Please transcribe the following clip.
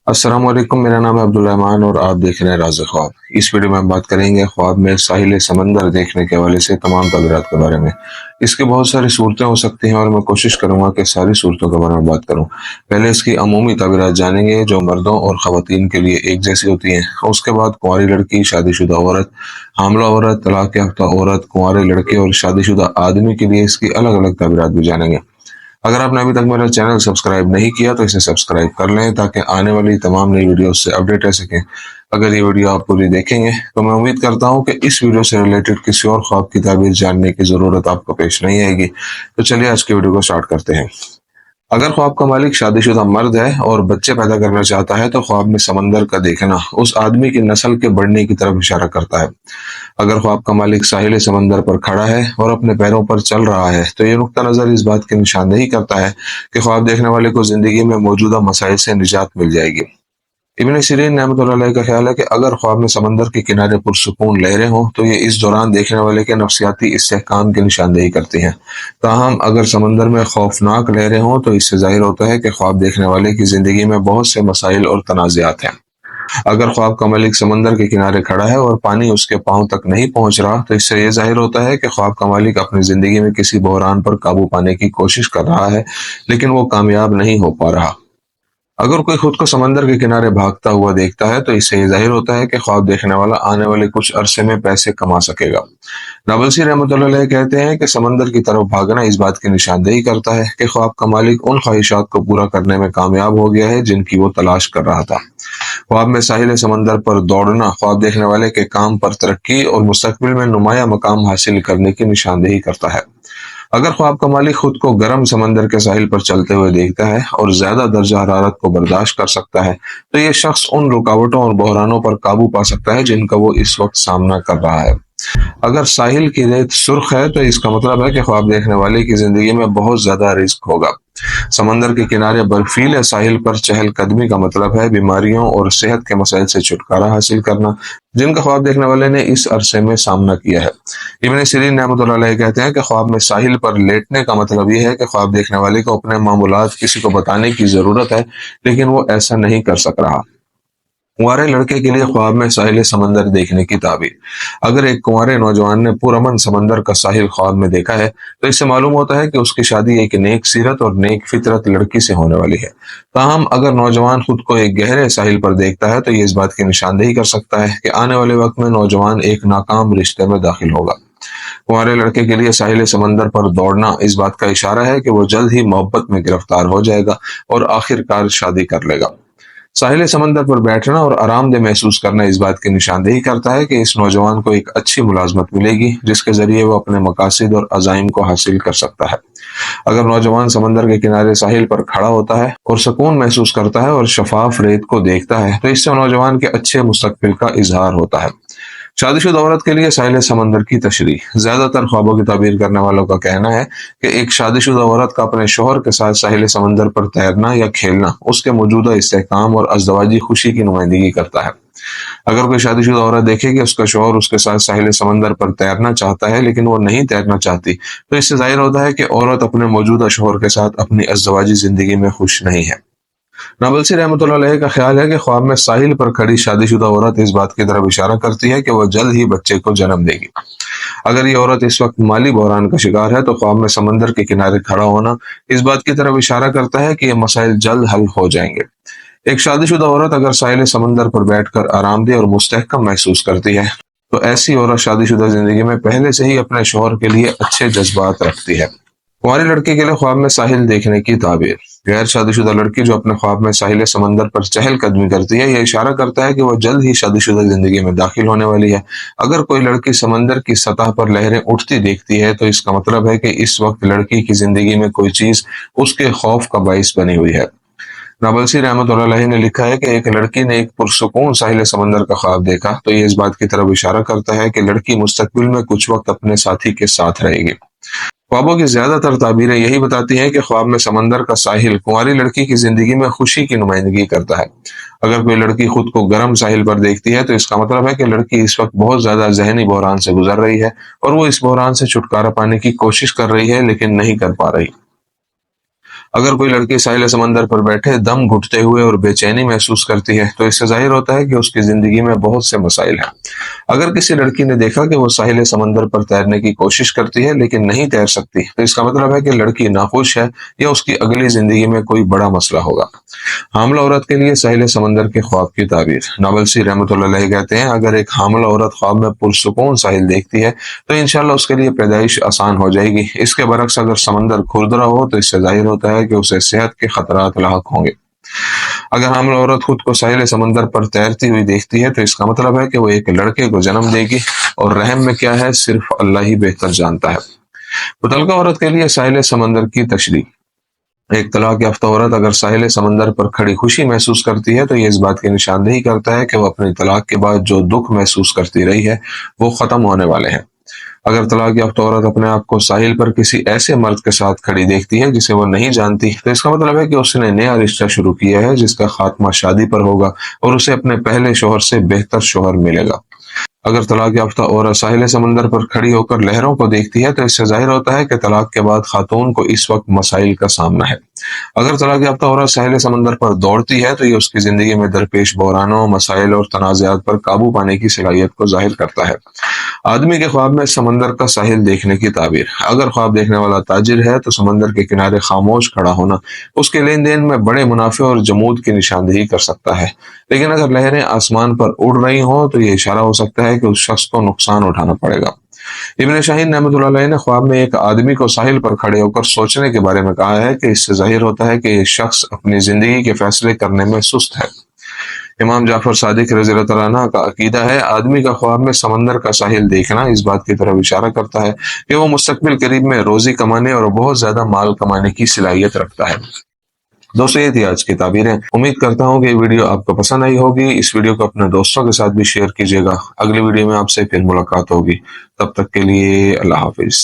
अस्सलाम वालेकुम। मेरा नाम है अब्दुल रहमान और आप देख रहे हैं राज़ ख्वाब। इस वीडियो में हम बात करेंगे ख्वाब में साहिल समंदर देखने के हवाले से तमाम तबीरात के बारे में। इसकी बहुत सारी सूरतें हो सकती हैं और मैं कोशिश करूंगा कि सारी सूरतों के बारे में बात करूं। पहले इसकी अमूमी तबीरात जानेंगे जो मर्दों और ख़वातीन के लिए एक जैसी होती हैं। उसके बाद कुंवारी लड़की, शादीशुदा औरत, हामला औरत, तलाक याफ्ता औरत, कुंवारे लड़के और शादीशुदा आदमी के लिए इसकी अलग अलग तबीरात भी जानेंगे। अगर आपने अभी तक मेरा चैनल सब्सक्राइब नहीं किया तो इसे सब्सक्राइब कर लें ताकि आने वाली तमाम नई वीडियो से अपडेट रह सकें। अगर ये वीडियो आप पूरी देखेंगे तो मैं उम्मीद करता हूं कि इस वीडियो से रिलेटेड किसी और ख्वाब की ताबीर जानने की ज़रूरत आपको पेश नहीं आएगी। तो चलिए आज की वीडियो को स्टार्ट करते हैं। अगर ख्वाब का मालिक शादीशुदा मर्द है और बच्चे पैदा करना चाहता है तो ख्वाब में समंदर का देखना उस आदमी की नस्ल के बढ़ने की तरफ इशारा करता है। अगर ख्वाब का मालिक साहिल समंदर पर खड़ा है और अपने पैरों पर चल रहा है तो ये नुक्ता नजर इस बात की निशानदेही करता है कि ख्वाब देखने वाले को जिंदगी में मौजूदा मसाइल से निजात मिल जाएगी। इब्न सीरीन रहमतुल्लाह अलैह का ख्याल है कि अगर ख्वाब में समंदर के किनारे पुरसुकून लहरें हों तो ये इस दौरान देखने वाले के नफ्सियाती इस्तेहकाम की निशानदेही करती हैं। ताहम अगर समंदर में खौफनाक लहरें हों तो इससे जाहिर होता है कि ख्वाब देखने वाले की जिंदगी में बहुत से मसाइल और तनाज़ात हैं। अगर ख्वाब का मालिक समंदर के किनारे खड़ा है और पानी उसके पांव तक नहीं पहुंच रहा तो इससे यह जाहिर होता है कि ख्वाब का मालिक अपनी जिंदगी में किसी बहरान पर काबू पाने की कोशिश कर रहा है, लेकिन वो कामयाब नहीं हो पा रहा। अगर कोई खुद को समंदर के किनारे भागता हुआ देखता है तो इससे यह जाहिर होता है कि ख्वाब देखने वाला आने वाले कुछ अरसे में पैसे कमा सकेगा। नाबलसी रहमतुल्लाह अलैह कहते हैं कि समंदर की तरफ भागना इस बात की निशानदेही करता है कि ख्वाब का मालिक उन ख्वाहिशात को पूरा करने में कामयाब हो गया है जिनकी वो तलाश कर रहा था। ख्वाब में साहिल समंदर पर दौड़ना ख्वाब देखने वाले के काम पर तरक्की और मुस्तकबिल में नुमाया मकाम हासिल करने की निशानदेही करता है। अगर ख्वाब का मालिक खुद को गर्म समंदर के साहिल पर चलते हुए देखता है और ज्यादा दर्जा हरारत को बर्दाश्त कर सकता है तो ये शख्स उन रुकावटों और बहरानों पर काबू पा सकता है जिनका वो इस वक्त सामना कर रहा है। अगर साहिल की रेत सुर्ख है तो इसका मतलब है कि ख्वाब देखने वाले की जिंदगी में बहुत ज्यादा रिस्क होगा। समंदर के किनारे बर्फीले साहिल पर चहलकदमी का मतलब है बीमारियों और सेहत के मसाइल से छुटकारा हासिल करना, जिनका ख्वाब देखने वाले ने इस अरसे में सामना किया है। इब्न सीरीन रहमतुल्लाह अलैह कहते हैं कि ख्वाब में साहिल पर लेटने का मतलब यह है कि ख्वाब देखने वाले को अपने मामूलात किसी को बताने की जरूरत है, लेकिन वो ऐसा नहीं कर सक रहा। कुंवारे लड़के के लिए ख्वाब में साहिल समंदर देखने की ताबीर। अगर एक कुंवारे नौजवान ने पुरअमन समंदर का साहिल ख्वाब में देखा है तो इससे मालूम होता है कि उसकी शादी एक नेक सीरत और नेक फितरत लड़की से होने वाली है। ताहम अगर नौजवान खुद को एक गहरे साहिल पर देखता है तो ये इस बात की निशानदेही कर सकता है कि आने वाले वक्त में नौजवान एक नाकाम रिश्ते में दाखिल होगा। कुंवारे लड़के के लिए साहिल समंदर पर दौड़ना इस बात का इशारा है कि वो जल्द ही मोहब्बत में गिरफ्तार हो जाएगा और आखिरकार शादी कर लेगा। साहिल समंदर पर बैठना और आरामदेह महसूस करना इस बात की निशानदेही करता है कि इस नौजवान को एक अच्छी मुलाजमत मिलेगी जिसके जरिए वो अपने मकासद और अजाइम को हासिल कर सकता है। अगर नौजवान समंदर के किनारे साहिल पर खड़ा होता है और सुकून महसूस करता है और शफाफ रेत को देखता है तो इससे नौजवान के अच्छे मुस्तकबिल का इजहार होता है। शादीशुदा औरत के लिए साहिल समंदर की तशरीह। ज्यादातर ख्वाबों की ताबीर करने वालों का कहना है कि एक शादीशुदा औरत का अपने शोहर के साथ साहिल समंदर पर तैरना या खेलना उसके मौजूदा इस्तेहकाम और अज़दवाजी खुशी की नुमाइंदगी करता है। अगर कोई शादीशुदा औरत देखे कि उसका शोहर उसके साथ साहिल समंदर पर तैरना चाहता है लेकिन वो नहीं तैरना चाहती तो इससे जाहिर होता है कि औरत अपने मौजूदा शोहर के साथ अपनी अज़दवाजी जिंदगी में खुश नहीं है। नाबलसी रहमतुल्लाह अलैह का ख्याल है कि ख्वाब में साहिल पर खड़ी शादीशुदा औरत इस बात की तरफ इशारा करती है कि वह जल्द ही बच्चे को जन्म देगी। अगर ये औरत इस वक्त माली बहरान का शिकार है तो ख्वाब में समंदर के किनारे खड़ा होना इस बात की तरफ इशारा करता है कि ये मसाइल जल्द हल हो जाएंगे। एक शादीशुदा औरत अगर साहिल समंदर पर बैठकर आरामदेह और मुस्तहकम महसूस करती है तो ऐसी औरत शादीशुदा जिंदगी में पहले से ही अपने शोहर के लिए अच्छे जज्बात रखती है। कुंवारी लड़की के लिए ख्वाब में साहिल देखने की ताबीर। गैर शादीशुदा लड़की जो अपने ख्वाब में साहिल समंदर पर चहलकदमी करती है यह इशारा करता है कि वह जल्द ही शादीशुदा जिंदगी में दाखिल होने वाली है। अगर कोई लड़की समंदर की सतह पर लहरें उठती देखती है तो इसका मतलब है कि इस वक्त लड़की की जिंदगी में कोई चीज उसके खौफ का बाइस बनी हुई है। नाबलसी रहमतुल्लाह अलैह ने लिखा है कि एक लड़की ने एक पुरसुकून साहिल समंदर का ख्वाब देखा तो ये इस बात की तरफ इशारा करता है कि लड़की मुस्तकबिल में कुछ वक्त अपने साथी के साथ रहेगी। ख्वाबों की ज्यादातर ताबीरें यही बताती हैं कि ख्वाब में समंदर का साहिल कुंवारी लड़की की जिंदगी में खुशी की नुमाइंदगी करता है। अगर कोई लड़की खुद को गर्म साहिल पर देखती है तो इसका मतलब है कि लड़की इस वक्त बहुत ज्यादा जहनी बहरान से गुजर रही है और वो इस बहरान से छुटकारा पाने की कोशिश कर रही है लेकिन नहीं कर पा रही। اگر کوئی لڑکی ساحل سمندر پر بیٹھے دم گھٹتے ہوئے اور بے چینی محسوس کرتی ہے تو اس سے ظاہر ہوتا ہے کہ اس کی زندگی میں بہت سے مسائل ہیں۔ اگر کسی لڑکی نے دیکھا کہ وہ ساحل سمندر پر تیرنے کی کوشش کرتی ہے لیکن نہیں تیر سکتی تو اس کا مطلب ہے کہ لڑکی ناخوش ہے یا اس کی اگلی زندگی میں کوئی بڑا مسئلہ ہوگا۔ حاملہ عورت کے لیے ساحل سمندر کے خواب کی تعبیر۔ ناولسی رحمۃ اللہ علیہ کہتے ہیں، اگر ایک حاملہ عورت خواب میں پرسکون ساحل دیکھتی ہے تو انشاءاللہ اس کے لیے پیدائش آسان ہو جائے گی۔ اس کے برعکس اگر سمندر کھردرا ہو تو اس سے ظاہر ہوتا ہے کہ اسے صحت کے خطرات لاحق ہوں گے۔ اگر حاملہ عورت خود کو ساحل سمندر پر تیرتی ہوئی دیکھتی ہے تو اس کا مطلب ہے کہ وہ ایک لڑکے کو جنم دے گی، اور رحم میں کیا ہے صرف اللہ ہی بہتر جانتا ہے۔ متعلقہ عورت کے لیے ساحل سمندر کی تشریح۔ ایک طلاق یافتہ عورت اگر ساحل سمندر پر کھڑی خوشی محسوس کرتی ہے تو یہ اس بات کی نشاندہی کرتا ہے کہ وہ اپنی طلاق کے بعد جو دکھ محسوس کرتی رہی ہے وہ ختم ہونے والے ہیں۔ اگر طلاق یافتہ عورت اپنے آپ کو ساحل پر کسی ایسے مرد کے ساتھ کھڑی دیکھتی ہے جسے وہ نہیں جانتی تو اس کا مطلب ہے کہ اس نے نیا رشتہ شروع کیا ہے جس کا خاتمہ شادی پر ہوگا اور اسے اپنے پہلے شوہر سے بہتر شوہر ملے گا۔ اگر طلاق یافتہ عورت ساحل سمندر پر کھڑی ہو کر لہروں کو دیکھتی ہے تو اس سے ظاہر ہوتا ہے کہ طلاق کے بعد خاتون کو اس وقت مسائل کا سامنا ہے۔ اگر طلاق یافتہ عورت ساحل سمندر پر دوڑتی ہے تو یہ اس کی زندگی میں درپیش بحرانوں، مسائل اور تنازعات پر قابو پانے کی صلاحیت کو ظاہر کرتا ہے۔ آدمی کے خواب میں سمندر کا ساحل دیکھنے کی تعبیر۔ اگر خواب دیکھنے والا تاجر ہے تو سمندر کے کنارے خاموش کھڑا ہونا اس کے لین دین میں بڑے منافع اور جمود کی نشاندہی کر سکتا ہے، لیکن اگر لہریں آسمان پر اڑ رہی ہوں تو یہ اشارہ ہو سکتا ہے کہ اس شخص کو نقصان اٹھانا پڑے گا۔ ابن شاہین رحمۃ اللہ علیہ نے خواب میں ایک آدمی کو ساحل پر کھڑے ہو کر سوچنے کے بارے میں کہا ہے کہ اس سے ظاہر ہوتا ہے کہ یہ شخص اپنی زندگی کے فیصلے کرنے میں سست ہے۔ امام جعفر صادق رضی اللہ تعالیٰ عنہ کا عقیدہ ہے، آدمی کا خواب میں سمندر کا ساحل دیکھنا اس بات کی طرف اشارہ کرتا ہے کہ وہ مستقبل قریب میں روزی کمانے اور بہت زیادہ مال کمانے کی صلاحیت رکھتا ہے۔ دوستو، یہ تھی آج کی تعبیریں۔ امید کرتا ہوں کہ یہ ویڈیو آپ کو پسند آئی ہوگی۔ اس ویڈیو کو اپنے دوستوں کے ساتھ بھی شیئر کیجیے گا۔ اگلی ویڈیو میں آپ سے پھر ملاقات ہوگی، تب تک کے لیے اللہ حافظ۔